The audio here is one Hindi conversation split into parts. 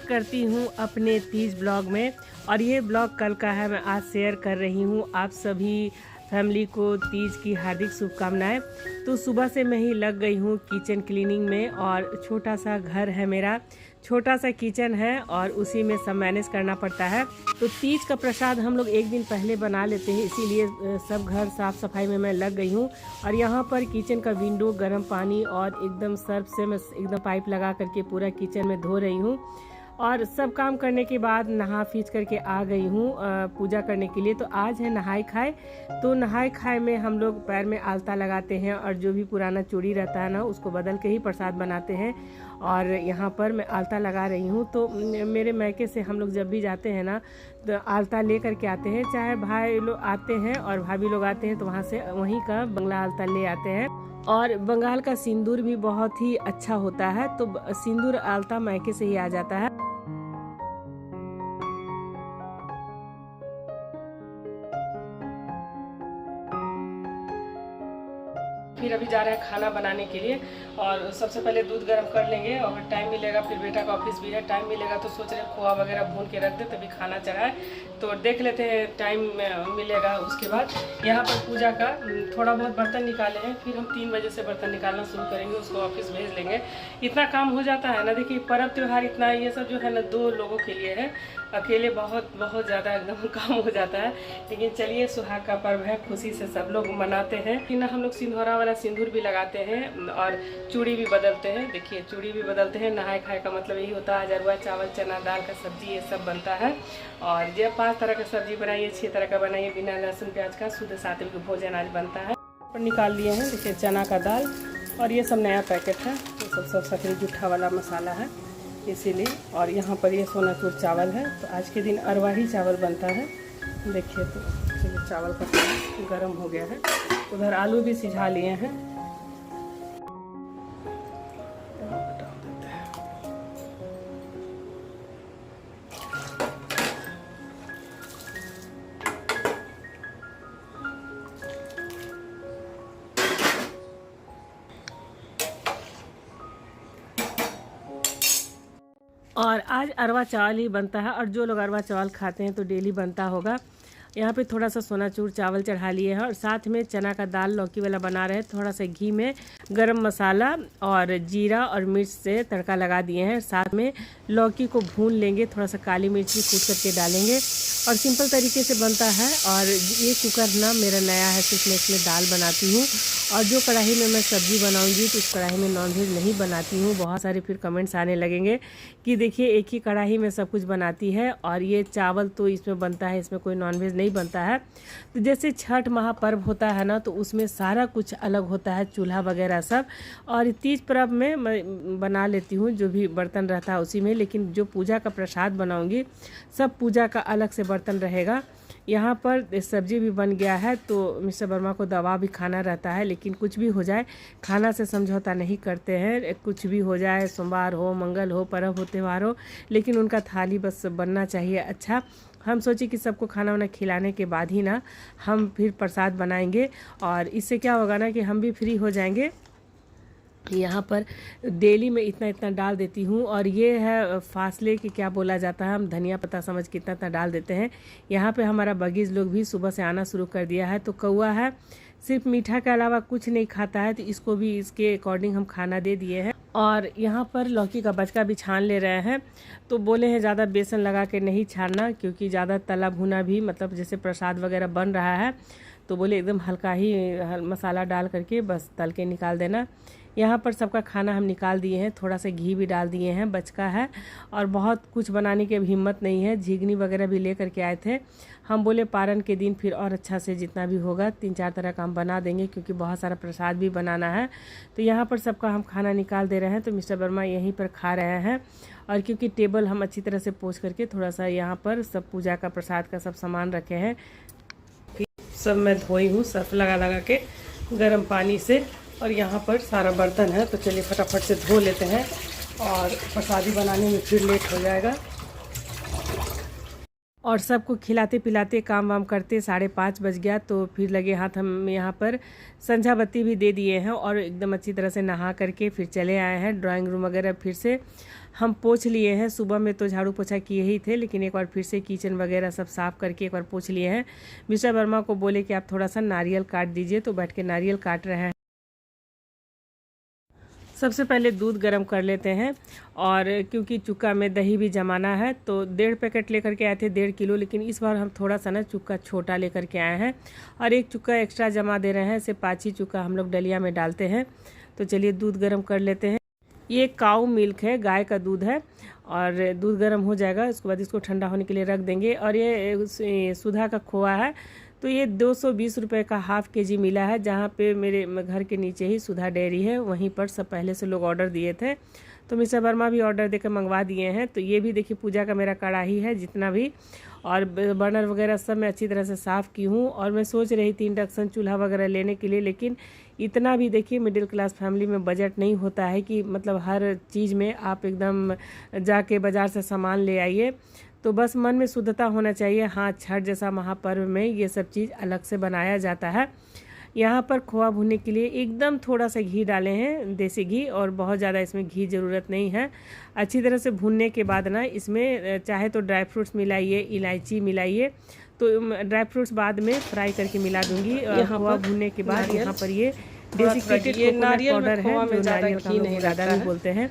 करती हूँ अपने तीज ब्लॉग में। और ये ब्लॉग कल का है, मैं आज शेयर कर रही हूँ आप सभी फैमिली को तीज की हार्दिक शुभकामनाएं। तो सुबह से मैं ही लग गई हूँ किचन क्लीनिंग में, और छोटा सा घर है मेरा, छोटा सा किचन है और उसी में सब मैनेज करना पड़ता है। तो तीज का प्रसाद हम लोग एक दिन पहले बना लेते हैं, इसीलिए सब घर साफ़ सफाई में मैं लग गई हूँ। और यहाँ पर किचन का विंडो गर्म पानी और एकदम सर्फ से मैं एकदम पाइप लगा करके पूरा किचन में धो रही हूँ। और सब काम करने के बाद नहा फीच करके आ गई हूँ पूजा करने के लिए। तो आज है नहाय खाए। तो नहाय खाए में हम लोग पैर में आलता लगाते हैं और जो भी पुराना चूड़ी रहता है ना उसको बदल के ही प्रसाद बनाते हैं। और यहाँ पर मैं आलता लगा रही हूँ। तो मेरे मैके से हम लोग जब भी जाते हैं ना तो आलता ले करके आते हैं, चाहे भाई लोग आते हैं और भाभी लोग आते हैं तो वहाँ से वहीं का बंगला आलता ले आते हैं। और बंगाल का सिंदूर भी बहुत ही अच्छा होता है, तो सिंदूर आलता मैके से ही आ जाता है। फिर अभी जा रहे हैं खाना बनाने के लिए, और सबसे पहले दूध गर्म कर लेंगे और टाइम मिलेगा, फिर बेटा का ऑफिस भी है, टाइम मिलेगा तो सोच रहे खोआ वगैरह भून के रख दे तभी खाना चढ़ाए। तो देख लेते हैं टाइम मिलेगा। उसके बाद यहाँ पर पूजा का थोड़ा बहुत बर्तन निकाले हैं, फिर हम 3 बजे से बर्तन निकालना शुरू करेंगे, उसको ऑफिस भेज लेंगे। इतना काम हो जाता है ना। देखिए पर्व त्यौहार इतना ये सब जो है ना 2 लोगों के लिए है, अकेले बहुत ज़्यादा एकदम काम हो जाता है। लेकिन चलिए सुहाग का पर्व है, खुशी से सब लोग मनाते हैं। फिर हम लोग सिंदूरा वाला सिंदूर भी लगाते हैं और चूड़ी भी बदलते हैं। देखिए चूड़ी भी बदलते हैं। नहाय खाए का मतलब यही होता है, अरवा चावल चना दाल का सब्जी ये सब बनता है। और ये 5 तरह का सब्जी बनाइए, 6 तरह का बनाइए, बिना लहसुन प्याज का शुद्ध सात्विक भोजन आज बनता है। और निकाल लिए हैं देखिए चना का दाल, और ये सब नया पैकेट है, ये सब सकरी जूठा वाला मसाला है इसीलिए। और यहाँ पर ये सोनाचूर चावल है, तो आज के दिन अरवा ही चावल बनता है। देखिए तो चलिए चावल का पानी गर्म हो गया है। उधर आलू भी सिझा लिए हैं। और आज अरवा चावल ही बनता है, और जो लोग अरवा चावल खाते हैं तो डेली बनता होगा। यहाँ पे थोड़ा सा सोनाचूर चावल चढ़ा लिए हैं, और साथ में चना का दाल लौकी वाला बना रहे हैं। थोड़ा सा घी में गरम मसाला और जीरा और मिर्च से तड़का लगा दिए हैं। साथ में लौकी को भून लेंगे, थोड़ा सा काली मिर्च भी कूट करके डालेंगे, और सिंपल तरीके से बनता है। और ये कुकर ना मेरा नया है, सिर्फ मैं इसमें दाल बनाती हूँ। और जो कढ़ाई में मैं सब्ज़ी बनाऊंगी तो उस कढ़ाई में नॉनवेज नहीं बनाती हूँ। बहुत सारे फिर कमेंट्स आने लगेंगे कि देखिए एक ही कढ़ाई में सब कुछ बनाती है, और ये चावल तो इसमें बनता है, इसमें कोई नॉनवेज नहीं बनता है। तो जैसे छठ महापर्व होता है ना, तो उसमें सारा कुछ अलग होता है, चूल्हा वगैरह सब। और तीज पर्व में मैं बना लेती हूँ जो भी बर्तन रहता है उसी में, लेकिन जो पूजा का प्रसाद बनाऊँगी सब पूजा का अलग से बर्तन रहेगा। यहाँ पर सब्जी भी बन गया है, तो मिस्टर वर्मा को दवा भी खाना रहता है, लेकिन कुछ भी हो जाए खाना से समझौता नहीं करते हैं। कुछ भी हो जाए, सोमवार हो, मंगल हो, पर्व हो, त्यौहार हो, लेकिन उनका थाली बस बनना चाहिए अच्छा। हम सोचे कि सबको खाना वाना खिलाने के बाद ही ना हम फिर प्रसाद बनाएंगे, और इससे क्या होगा ना कि हम भी फ्री हो जाएंगे। यहाँ पर डेली में इतना इतना डाल देती हूँ, और ये है फासले कि क्या बोला जाता है, हम धनिया पत्ता समझ के इतना इतना डाल देते हैं। यहाँ पे हमारा बगीज लोग भी सुबह से आना शुरू कर दिया है। तो कौआ है, सिर्फ मीठा के अलावा कुछ नहीं खाता है, तो इसको भी इसके अकॉर्डिंग हम खाना दे दिए हैं। और यहाँ पर लौकी का बचका भी छान ले रहे हैं। तो बोले हैं ज़्यादा बेसन लगा के नहीं छानना, क्योंकि ज़्यादा तला भुना भी मतलब जैसे प्रसाद वगैरह बन रहा है, तो बोले एकदम हल्का ही मसाला डाल करके बस तल के निकाल देना। यहाँ पर सबका खाना हम निकाल दिए हैं, थोड़ा सा घी भी डाल दिए हैं, बचका है। और बहुत कुछ बनाने की हिम्मत नहीं है, झिगनी वगैरह भी ले करके आए थे। हम बोले पारण के दिन फिर और अच्छा से जितना भी होगा 3-4 तरह का हम बना देंगे, क्योंकि बहुत सारा प्रसाद भी बनाना है। तो यहाँ पर सबका हम खाना निकाल दे रहे हैं। तो मिस्टर वर्मा यहीं पर खा रहे हैं, और क्योंकि टेबल हम अच्छी तरह से पोंछ करके थोड़ा सा यहाँ पर सब पूजा का प्रसाद का सब सामान रखे हैं। सब मैं धोई हूँ सर्फ लगा लगा के गर्म पानी से, और यहाँ पर सारा बर्तन है। तो चलिए फटाफट से धो लेते हैं, और प्रसादी बनाने में फिर लेट हो जाएगा। और सबको खिलाते पिलाते काम वाम करते 5:30 बज गया। तो फिर लगे हाथ हम यहाँ पर संझा बत्ती भी दे दिए हैं और एकदम अच्छी तरह से नहा करके फिर चले आए हैं। ड्राइंग रूम वगैरह फिर से हम पोंछ लिए हैं। सुबह में तो झाड़ू पोछा किए ही थे, लेकिन एक बार फिर से किचन वगैरह सब साफ़ करके एक बार पोंछ लिए हैं। मिस्टर वर्मा को बोले कि आप थोड़ा सा नारियल काट दीजिए, तो बैठ के नारियल काट रहे हैं। सबसे पहले दूध गर्म कर लेते हैं, और क्योंकि चुक्का में दही भी जमाना है तो 1.5 पैकेट लेकर के आए थे, 1.5 किलो, लेकिन इस बार हम थोड़ा सा ना चुक्का छोटा लेकर के आए हैं और 1 चुक्का एक्स्ट्रा जमा दे रहे हैं। इसे 5 ही चुक्का हम लोग डलिया में डालते हैं। तो चलिए दूध गर्म कर लेते हैं। ये काऊ मिल्क है, गाय का दूध है, और दूध गर्म हो जाएगा उसके बाद इसको ठंडा होने के लिए रख देंगे। और ये सुधा का खोआ है, तो ये 220 रुपये का ½ केजी मिला है। जहाँ पे मेरे घर के नीचे ही सुधा डेयरी है, वहीं पर सब पहले से लोग ऑर्डर दिए थे, तो मिस्टर वर्मा भी ऑर्डर देकर मंगवा दिए हैं। तो ये भी देखिए पूजा का मेरा कढ़ाई है जितना भी, और बर्नर वगैरह सब मैं अच्छी तरह से साफ़ की हूँ। और मैं सोच रही थी इंडक्शन चूल्हा वगैरह लेने के लिए, लेकिन इतना भी देखिए मिडिल क्लास फैमिली में बजट नहीं होता है कि मतलब हर चीज़ में आप एकदम जाके बाज़ार से सामान ले आइए। तो बस मन में शुद्धता होना चाहिए। हाँ, छठ जैसा महापर्व में ये सब चीज़ अलग से बनाया जाता है। यहाँ पर खोआ भूनने के लिए एकदम थोड़ा सा घी डाले हैं, देसी घी, और बहुत ज़्यादा इसमें घी ज़रूरत नहीं है। अच्छी तरह से भूनने के बाद ना इसमें चाहे तो ड्राई फ्रूट्स मिलाइए, इलायची मिलाइए। तो ड्राई फ्रूट्स बाद में फ्राई करके मिला दूंगी। खोआ भूनने के बाद यहाँ पर ये डेसिकेटेड ये नारियल पाउडर है, जो नारियल का नहीं ज़्यादा नहीं बोलते हैं,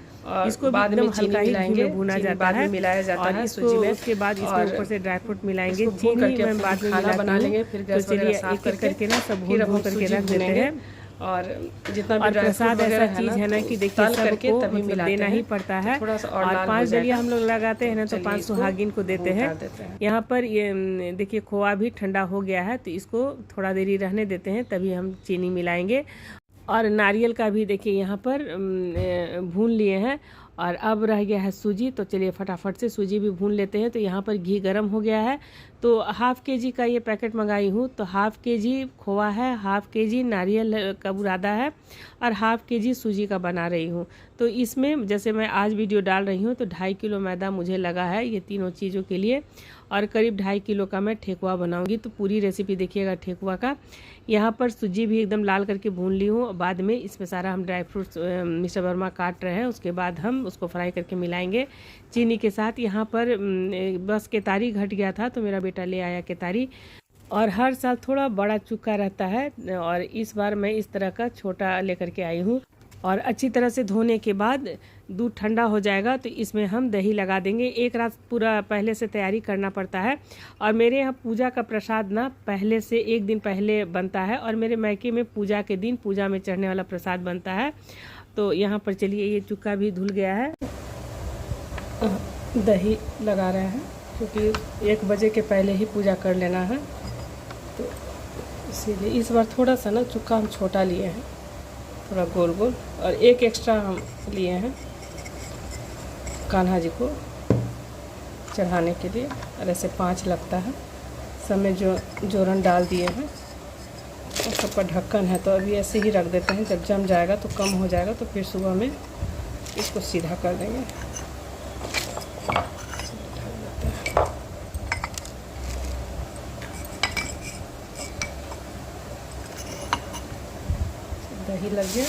इसको बाद में हल्का ही घी में भुना जाता है, मिलाया जाता है इसको। उसके बाद इसके ऊपर से ड्राई फ्रूट मिलाएंगे, चीनी में बाद में मिला बना लेंगे। फिर तो चलिए एक एक करके ना सब भून करके रख देते हैं। और जितना भी प्रसाद ऐसा चीज़ है ना कि देखिए सबको मतलब देना ही पड़ता है। और 5 डलिया हम लोग लगाते हैं ना, तो 5 सुहागिन को देते हैं। यहाँ पर ये देखिए खोआ भी ठंडा हो गया है, तो इसको थोड़ा देरी रहने देते हैं, तभी हम चीनी मिलाएंगे। और नारियल का भी देखिए यहाँ पर भून लिए हैं। और अब रह गया है सूजी, तो चलिए फटाफट से सूजी भी भून लेते हैं। तो यहाँ पर घी गर्म हो गया है, तो ½ केजी का ये पैकेट मंगाई हूँ। तो ½ केजी खोआ है, ½ केजी नारियल का बुरादा है, और ½ केजी सूजी का बना रही हूँ। तो इसमें जैसे मैं आज वीडियो डाल रही हूँ तो 2.5 किलो मैदा मुझे लगा है ये तीनों चीज़ों के लिए, और करीब 2.5 किलो का मैं ठेकुआ बनाऊँगी। तो पूरी रेसिपी देखिएगा ठेकुआ का। यहाँ पर सूजी भी एकदम लाल करके भून ली हूँ। बाद में इसमें सारा हम ड्राई फ्रूट्स मिस्टर वर्मा काट रहे हैं, उसके बाद हम उसको फ्राई करके मिलाएंगे चीनी के साथ। यहाँ पर बस केतारी घट गया था, तो मेरा बेटा ले आया केतारी। और हर साल थोड़ा बड़ा चुक्का रहता है, और इस बार मैं इस तरह का छोटा लेकर के आई हूँ। और अच्छी तरह से धोने के बाद दूध ठंडा हो जाएगा, तो इसमें हम दही लगा देंगे। एक रात पूरा पहले से तैयारी करना पड़ता है। और मेरे यहाँ पूजा का प्रसाद ना पहले से 1 दिन पहले बनता है, और मेरे मायके में पूजा के दिन पूजा में चढ़ने वाला प्रसाद बनता है। तो यहाँ पर चलिए ये चुक्का भी धुल गया है, दही लगा रहे हैं क्योंकि 1 बजे के पहले ही पूजा कर लेना है। तो इसीलिए इस बार थोड़ा सा ना चुक्का हम छोटा लिए हैं, थोड़ा गोल गोल, और 1 एक्स्ट्रा हम लिए हैं कान्हा जी को चढ़ाने के लिए। और ऐसे 5 लगता है, सब में जो जोरन डाल दिए हैं, और सब पर ढक्कन है। तो अभी ऐसे ही रख देते हैं, जब जम जाएगा तो कम हो जाएगा, तो फिर सुबह में इसको सीधा कर देंगे। दही लग गया।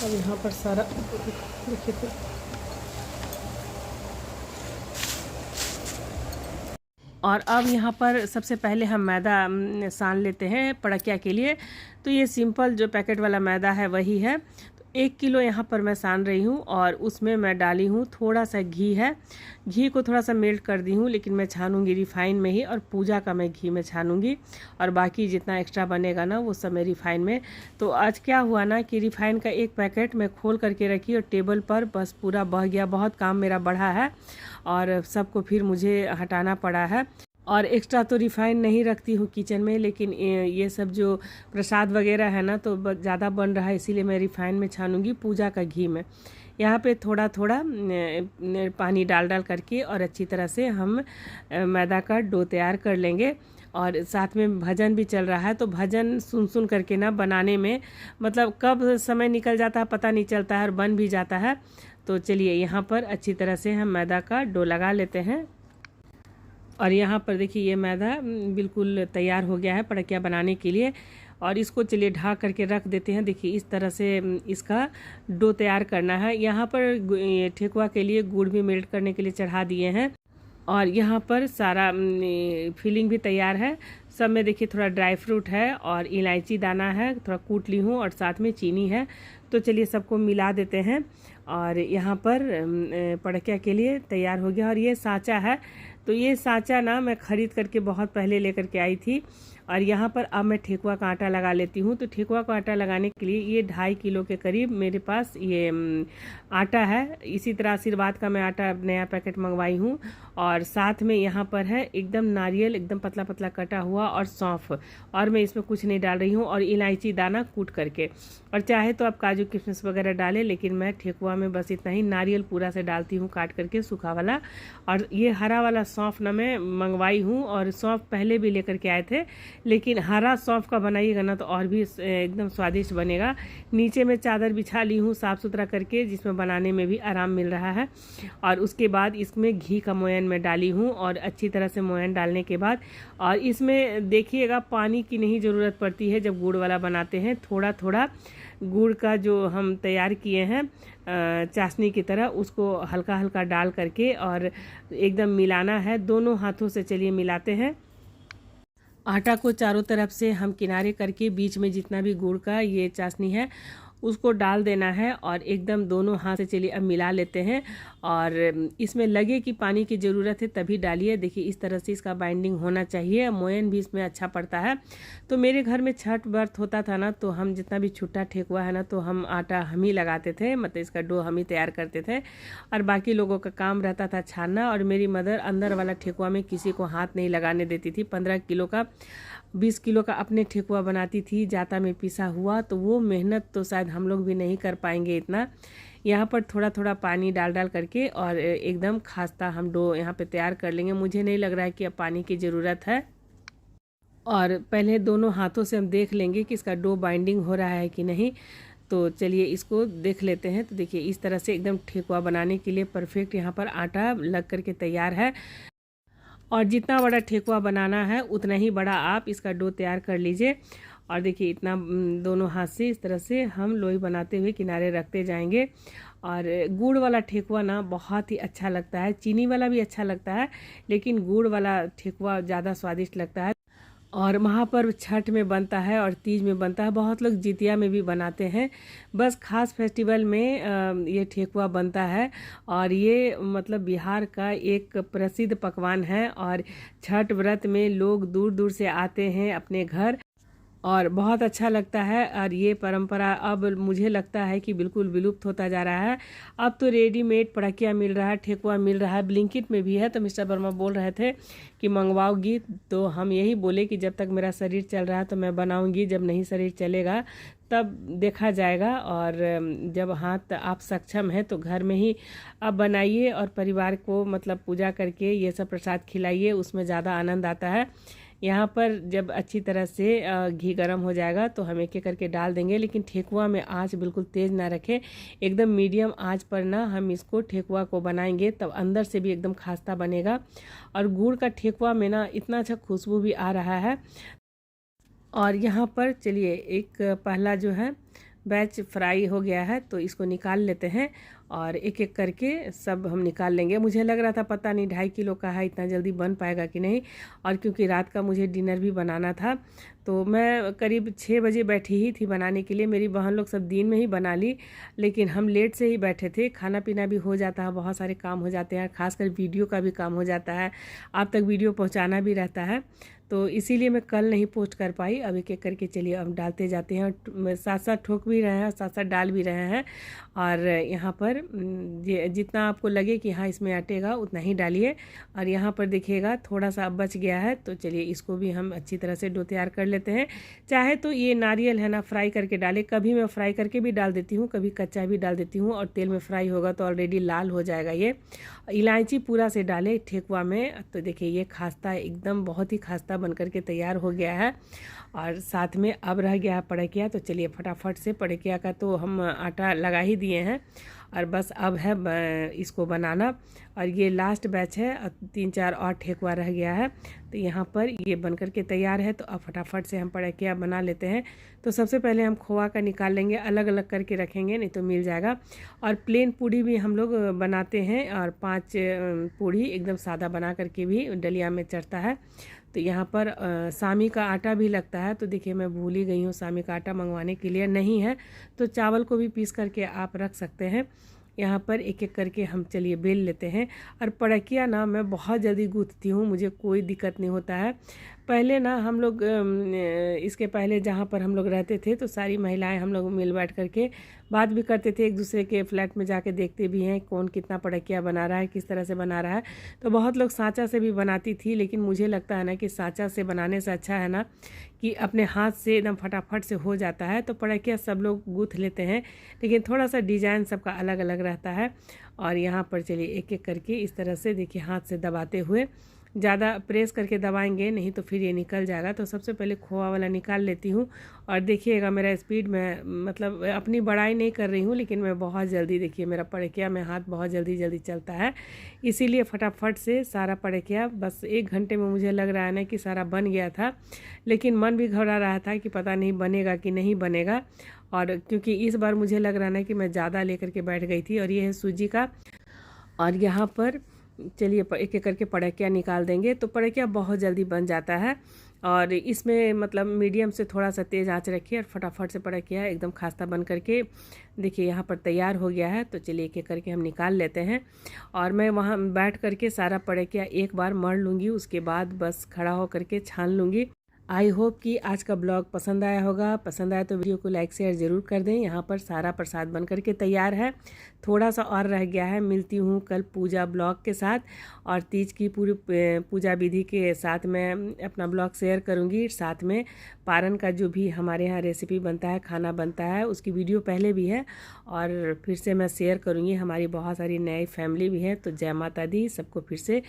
अब यहाँ पर सारा देखिए, तो और अब यहाँ पर सबसे पहले हम मैदा सान लेते हैं पड़किया के लिए। तो ये सिंपल जो पैकेट वाला मैदा है वही है। तो 1 किलो यहाँ पर मैं सान रही हूँ, और उसमें मैं डाली हूँ थोड़ा सा घी है। घी को थोड़ा सा मेल्ट कर दी हूँ, लेकिन मैं छानूंगी रिफाइन में ही, और पूजा का मैं घी में छानूंगी, और बाकी जितना एक्स्ट्रा बनेगा ना वो सब मैं रिफाइन में। तो आज क्या हुआ ना कि रिफाइन का 1 पैकेट मैं खोल करके रखी, और टेबल पर बस पूरा बह गया। बहुत काम मेरा बढ़ा है, और सबको फिर मुझे हटाना पड़ा है। और एक्स्ट्रा तो रिफाइन नहीं रखती हूँ किचन में, लेकिन ये सब जो प्रसाद वगैरह है ना तो ज़्यादा बन रहा है, इसीलिए मैं रिफाइन में छानूंगी पूजा का घी में। यहाँ पे थोड़ा थोड़ा पानी डाल करके और अच्छी तरह से हम मैदा का डो तैयार कर लेंगे। और साथ में भजन भी चल रहा है, तो भजन सुन करके ना बनाने में मतलब कब समय निकल जाता है पता नहीं चलता है, और बन भी जाता है। तो चलिए यहाँ पर अच्छी तरह से हम मैदा का डो लगा लेते हैं। और यहाँ पर देखिए ये मैदा बिल्कुल तैयार हो गया है पड़किया बनाने के लिए। और इसको चलिए ढक करके रख देते हैं। देखिए इस तरह से इसका डो तैयार करना है। यहाँ पर ठेकुआ के लिए गुड़ भी मेल्ट करने के लिए चढ़ा दिए हैं। और यहाँ पर सारा फिलिंग भी तैयार है। सब में देखिए थोड़ा ड्राई फ्रूट है और इलायची दाना है, थोड़ा कूट ली हूँ, और साथ में चीनी है। तो चलिए सबको मिला देते हैं। और यहाँ पर पड़किया के लिए तैयार हो गया। और ये साँचा है, तो ये साँचा ना मैं ख़रीद करके बहुत पहले लेकर के आई थी। और यहाँ पर अब मैं ठेकुआ का आटा लगा लेती हूँ। तो ठेकुआ का आटा लगाने के लिए ये 2.5 किलो के करीब मेरे पास ये आटा है। इसी तरह आशीर्वाद का मैं आटा नया पैकेट मंगवाई हूँ। और साथ में यहाँ पर है एकदम नारियल, एकदम पतला पतला कटा हुआ, और सौंफ। और मैं इसमें कुछ नहीं डाल रही हूँ, और इलायची दाना कूट करके। और चाहे तो आप काजू किशमिश वगैरह डालें, लेकिन मैं ठेकुआ में बस इतना ही नारियल पूरा से डालती हूँ काट करके, सूखा वाला। और ये हरा वाला सौंफ ना मैं मंगवाई हूँ, और सौंफ पहले भी लेकर के आए थे, लेकिन हरा सौंफ का बनाइएगा ना तो और भी एकदम स्वादिष्ट बनेगा। नीचे में चादर बिछा ली हूँ साफ़ सुथरा करके, जिसमें बनाने में भी आराम मिल रहा है। और उसके बाद इसमें घी का मोयन मैं डाली हूँ, और अच्छी तरह से मोयन डालने के बाद, और इसमें देखिएगा पानी की नहीं ज़रूरत पड़ती है जब गुड़ वाला बनाते हैं। थोड़ा थोड़ा गुड़ का जो हम तैयार किए हैं चाशनी की तरह, उसको हल्का हल्का डाल करके और एकदम मिलाना है दोनों हाथों से। चलिए मिलाते हैं। आटा को चारों तरफ से हम किनारे करके बीच में जितना भी गुड़ का ये चाशनी है उसको डाल देना है, और एकदम दोनों हाथ से चलिए अब मिला लेते हैं। और इसमें लगे कि पानी की ज़रूरत है तभी डालिए। देखिए इस तरह से इसका बाइंडिंग होना चाहिए, मोयन भी इसमें अच्छा पड़ता है। तो मेरे घर में छठ व्रत होता था ना, तो हम जितना भी छुट्टा ठेकुआ है ना, तो हम आटा हम ही लगाते थे, मतलब इसका डो हम ही तैयार करते थे, और बाकी लोगों का काम रहता था छानना। और मेरी मदर अंदर वाला ठेकुआ में किसी को हाथ नहीं लगाने देती थी। 15 किलो का 20 किलो का अपने ठेकुआ बनाती थी जाता में पिसा हुआ, तो वो मेहनत तो शायद हम लोग भी नहीं कर पाएंगे इतना। यहाँ पर थोड़ा थोड़ा पानी डाल डाल करके और एकदम खास्ता हम डो यहाँ पे तैयार कर लेंगे। मुझे नहीं लग रहा है कि अब पानी की ज़रूरत है। और पहले दोनों हाथों से हम देख लेंगे कि इसका डो बाइंडिंग हो रहा है कि नहीं। तो चलिए इसको देख लेते हैं। तो देखिए इस तरह से एकदम ठेकुआ बनाने के लिए परफेक्ट यहाँ पर आटा लग करके तैयार है। और जितना बड़ा ठेकुआ बनाना है उतना ही बड़ा आप इसका डो तैयार कर लीजिए। और देखिए इतना दोनों हाथ से इस तरह से हम लोई बनाते हुए किनारे रखते जाएंगे। और गुड़ वाला ठेकुआ ना बहुत ही अच्छा लगता है, चीनी वाला भी अच्छा लगता है, लेकिन गुड़ वाला ठेकुआ ज़्यादा स्वादिष्ट लगता है। और महापर्व छठ में बनता है और तीज में बनता है, बहुत लोग जितिया में भी बनाते हैं। बस खास फेस्टिवल में ये ठेकुआ बनता है। और ये मतलब बिहार का एक प्रसिद्ध पकवान है। और छठ व्रत में लोग दूर दूर से आते हैं अपने घर, और बहुत अच्छा लगता है। और ये परंपरा अब मुझे लगता है कि बिल्कुल विलुप्त होता जा रहा है। अब तो रेडीमेड पड़किया मिल रहा है, ठेकुआ मिल रहा है, ब्लिंकिट में भी है। तो मिस्टर वर्मा बोल रहे थे कि मंगवाओगी, तो हम यही बोले कि जब तक मेरा शरीर चल रहा है तो मैं बनाऊंगी, जब नहीं शरीर चलेगा तब देखा जाएगा। और जब हाथ आप सक्षम हैं तो घर में ही आप बनाइए और परिवार को मतलब पूजा करके ये सब प्रसाद खिलाइए, उसमें ज़्यादा आनंद आता है। यहाँ पर जब अच्छी तरह से घी गर्म हो जाएगा तो हम एक एक करके डाल देंगे, लेकिन ठेकुआ में आंच बिल्कुल तेज़ ना रखें, एकदम मीडियम आंच पर ना हम इसको ठेकुआ को बनाएंगे, तब अंदर से भी एकदम खास्ता बनेगा। और गुड़ का ठेकुआ में ना इतना अच्छा खुशबू भी आ रहा है। और यहाँ पर चलिए एक पहला जो है बैच फ्राई हो गया है, तो इसको निकाल लेते हैं और एक एक करके सब हम निकाल लेंगे। मुझे लग रहा था पता नहीं 2.5 किलो का है, इतना जल्दी बन पाएगा कि नहीं। और क्योंकि रात का मुझे डिनर भी बनाना था, तो मैं करीब 6 बजे बैठी ही थी बनाने के लिए। मेरी बहन लोग सब दिन में ही बना ली, लेकिन हम लेट से ही बैठे थे। खाना पीना भी हो जाता है, बहुत सारे काम हो जाते हैं, खासकर वीडियो का भी काम हो जाता है, आप तक वीडियो पहुँचाना भी रहता है। तो इसीलिए मैं कल नहीं पोस्ट कर पाई। अब एक एक करके चलिए अब डालते जाते हैं, साथ साथ ठोक भी रहे हैं, साथ साथ डाल भी रहे हैं। और यहाँ पर जितना आपको लगे कि हाँ इसमें अटेगा उतना ही डालिए। और यहाँ पर देखिएगा थोड़ा सा अब बच गया है, तो चलिए इसको भी हम अच्छी तरह से डो तैयार कर लेते हैं। चाहे तो ये नारियल है ना फ्राई करके डालें, कभी मैं फ्राई करके भी डाल देती हूँ, कभी कच्चा भी डाल देती हूँ, और तेल में फ्राई होगा तो ऑलरेडी लाल हो जाएगा ये। इलायची पूरा से डालें ठेकुआ में, तो देखिए ये खास्ता एकदम बहुत ही खास्ता बन करके तैयार हो गया है। और साथ में अब रह गया है पड़किया, तो चलिए फटाफट से पड़किया का तो हम आटा लगा ही दिए हैं, और बस अब है इसको बनाना। और ये लास्ट बैच है और 3-4 और ठेकुआ रह गया है। तो यहाँ पर ये बन करके तैयार है। तो अब फटाफट से हम पड़किया बना लेते हैं। तो सबसे पहले हम खोआ का निकाल लेंगे, अलग अलग करके रखेंगे नहीं तो मिल जाएगा। और प्लेन पूड़ी भी हम लोग बनाते हैं और 5 पूड़ी एकदम सादा बना करके भी डलिया में चढ़ता है। तो यहाँ पर सामी का आटा भी लगता है। तो देखिए मैं भूल ही गई हूँ, सामी का आटा मंगवाने के लिए नहीं है तो चावल को भी पीस करके आप रख सकते हैं। यहाँ पर एक एक करके हम चलिए बेल लेते हैं। और पड़किया ना मैं बहुत जल्दी गूँथती हूँ, मुझे कोई दिक्कत नहीं होता है। पहले ना हम लोग इसके पहले जहाँ पर हम लोग रहते थे तो सारी महिलाएं हम लोग मिल बैठ करके बात भी करते थे, एक दूसरे के फ्लैट में जाके देखते भी हैं कौन कितना पड़किया बना रहा है, किस तरह से बना रहा है। तो बहुत लोग सांचा से भी बनाती थी, लेकिन मुझे लगता है ना कि सांचा से बनाने से अच्छा है ना कि अपने हाथ से एकदम फटाफट से हो जाता है। तो पड़किया सब लोग गूँथ लेते हैं, लेकिन थोड़ा सा डिजाइन सबका अलग अलग रहता है। और यहाँ पर चलिए एक एक करके इस तरह से देखिए हाथ से दबाते हुए, ज़्यादा प्रेस करके दबाएंगे नहीं तो फिर ये निकल जाएगा। तो सबसे पहले खोआ वाला निकाल लेती हूँ। और देखिएगा मेरा स्पीड में, मतलब अपनी बड़ाई नहीं कर रही हूँ, लेकिन मैं बहुत जल्दी, देखिए मेरा पड़किया में हाथ बहुत जल्दी जल्दी चलता है, इसीलिए फटाफट से सारा पड़किया बस 1 घंटे में मुझे लग रहा है ना कि सारा बन गया था। लेकिन मन भी घबरा रहा था कि पता नहीं बनेगा कि नहीं बनेगा। और क्योंकि इस बार मुझे लग रहा है ना कि मैं ज़्यादा लेकर के बैठ गई थी। और ये है सूजी का। और यहाँ पर चलिए एक एक करके पड़किया निकाल देंगे। तो पड़किया बहुत जल्दी बन जाता है। और इसमें मतलब मीडियम से थोड़ा सा तेज़ आंच रखिए और फटाफट से पड़किया एकदम खास्ता बन करके देखिए यहाँ पर तैयार हो गया है। तो चलिए एक एक करके हम निकाल लेते हैं। और मैं वहाँ बैठ करके सारा पड़किया एक बार मढ़ लूँगी, उसके बाद बस खड़ा होकर के छान लूँगी। आई होप कि आज का ब्लॉग पसंद आया होगा। पसंद आया तो वीडियो को लाइक शेयर ज़रूर कर दें। यहाँ पर सारा प्रसाद बन करके तैयार है, थोड़ा सा और रह गया है। मिलती हूँ कल पूजा ब्लॉग के साथ, और तीज की पूरी पूजा विधि के साथ मैं अपना ब्लॉग शेयर करूँगी। साथ में पारन का जो भी हमारे यहाँ रेसिपी बनता है, खाना बनता है, उसकी वीडियो पहले भी है और फिर से मैं शेयर करूँगी। हमारी बहुत सारी नई फैमिली भी है। तो जय माता दी, सबको फिर से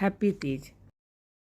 हैप्पी तीज।